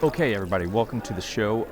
Okay, everybody, welcome to the show.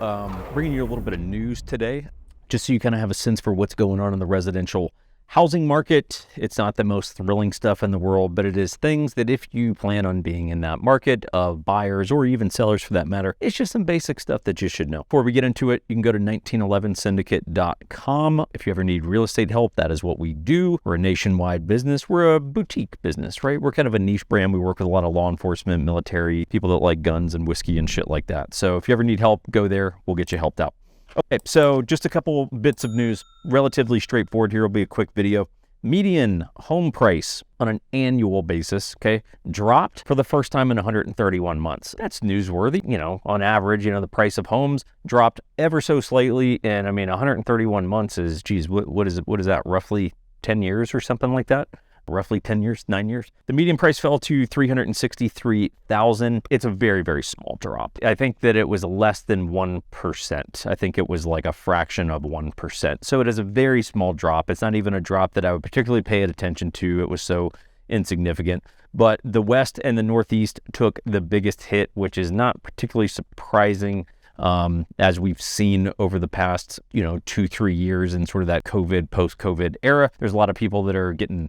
Bringing you a little bit of news today, just so you kind of have a sense for what's going on in the residential housing market. It's not the most thrilling stuff in the world, but it is things that if you plan on being in that market of buyers or even sellers for that matter, it's just some basic stuff that you should know. Before we get into it, you can go to 1911syndicate.com. If you ever need real estate help, that is what we do. We're a nationwide business. We're a boutique business, right? We're kind of a niche brand. We work with a lot of law enforcement, military, people that like guns and whiskey and shit like that. So if you ever need help, go there. We'll get you helped out. Okay, so just a couple bits of news, relatively straightforward. Here will be a quick video. Median home price on an annual basis, okay, dropped for the first time in 131 months. That's newsworthy. You know, on average, the price of homes dropped ever so slightly. And I mean, 131 months is, geez, what is that, roughly 10 years or something like that? Roughly 10 years, 9 years. The median price fell to $363,000. It's a very, very small drop. I think that it was less than 1%. I think it was like a fraction of 1%. So it is a very small drop. It's not even a drop that I would particularly pay attention to. It was so insignificant. But the West and the Northeast took the biggest hit, which is not particularly surprising. As we've seen over the past, 2-3 years in sort of that post-COVID era, there's a lot of people that are getting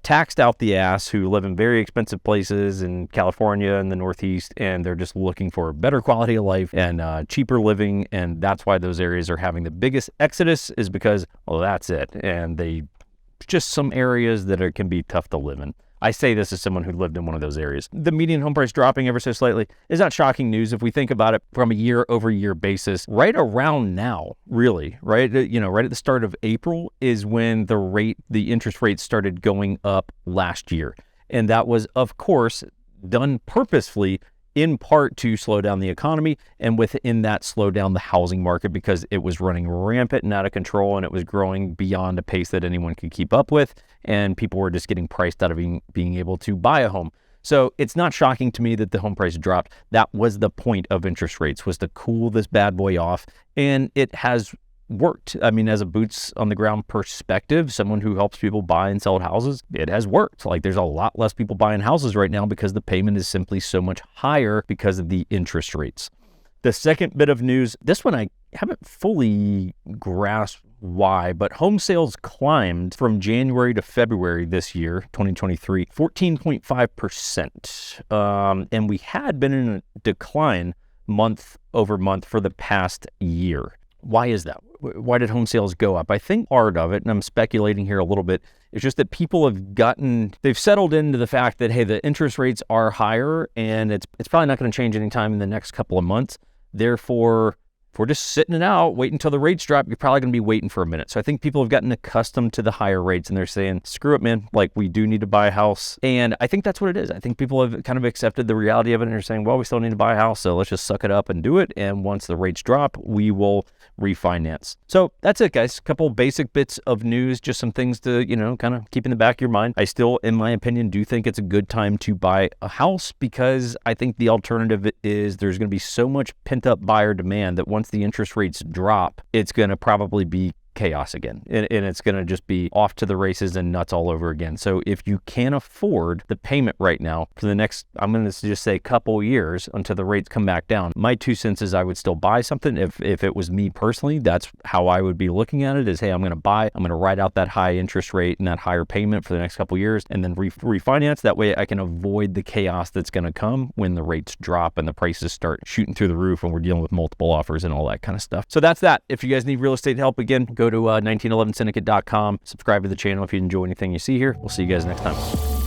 taxed out the ass who live in very expensive places in California and the Northeast, and they're just looking for a better quality of life and cheaper living, and that's why those areas are having the biggest exodus, is because, well, that's it, and just some areas that can be tough to live in. I say this as someone who lived in one of those areas. The median home price dropping ever so slightly is not shocking news if we think about it from a year-over-year basis. Right around now, really, right? Right at the start of April is when the interest rate started going up last year. And that was, of course, done purposefully, in part to slow down the economy, and within that slow down the housing market because it was running rampant and out of control, and it was growing beyond a pace that anyone could keep up with, and people were just getting priced out of being able to buy a home. So it's not shocking to me that the home price dropped. That was the point of interest rates, was to cool this bad boy off, and it has worked. I mean, as a boots on the ground perspective, someone who helps people buy and sell houses, it has worked. Like, there's a lot less people buying houses right now because the payment is simply so much higher because of the interest rates. The second bit of news, this one I haven't fully grasped why, but home sales climbed from January to February this year, 2023, 14.5%. And we had been in a decline month over month for the past year. Why is that? Why did home sales go up? I think part of it, and I'm speculating here a little bit, is just that people they've settled into the fact that, hey, the interest rates are higher and it's probably not going to change anytime in the next couple of months. Therefore, if we're just sitting it out, waiting until the rates drop, you're probably going to be waiting for a minute. So I think people have gotten accustomed to the higher rates and they're saying, screw it, man. Like, we do need to buy a house. And I think that's what it is. I think people have kind of accepted the reality of it and they're saying, well, we still need to buy a house, so let's just suck it up and do it. And once the rates drop, we will refinance. So that's it, guys. A couple basic bits of news, just some things to, kind of keep in the back of your mind. I still, in my opinion, do think it's a good time to buy a house because I think the alternative is there's going to be so much pent up buyer demand that once the interest rates drop, it's going to probably be chaos again, and it's going to just be off to the races and nuts all over again. So if you can't afford the payment right now for the next, I'm going to just say, couple years until the rates come back down, my 2 cents is I would still buy something. If it was me personally, that's how I would be looking at it, is, hey, I'm going to ride out that high interest rate and that higher payment for the next couple years and then refinance. That way I can avoid the chaos that's going to come when the rates drop and the prices start shooting through the roof and we're dealing with multiple offers and all that kind of stuff. So that's that. If you guys need real estate help, again, go to 1911syndicate.com. Subscribe to the channel if you enjoy anything you see here. We'll see you guys next time.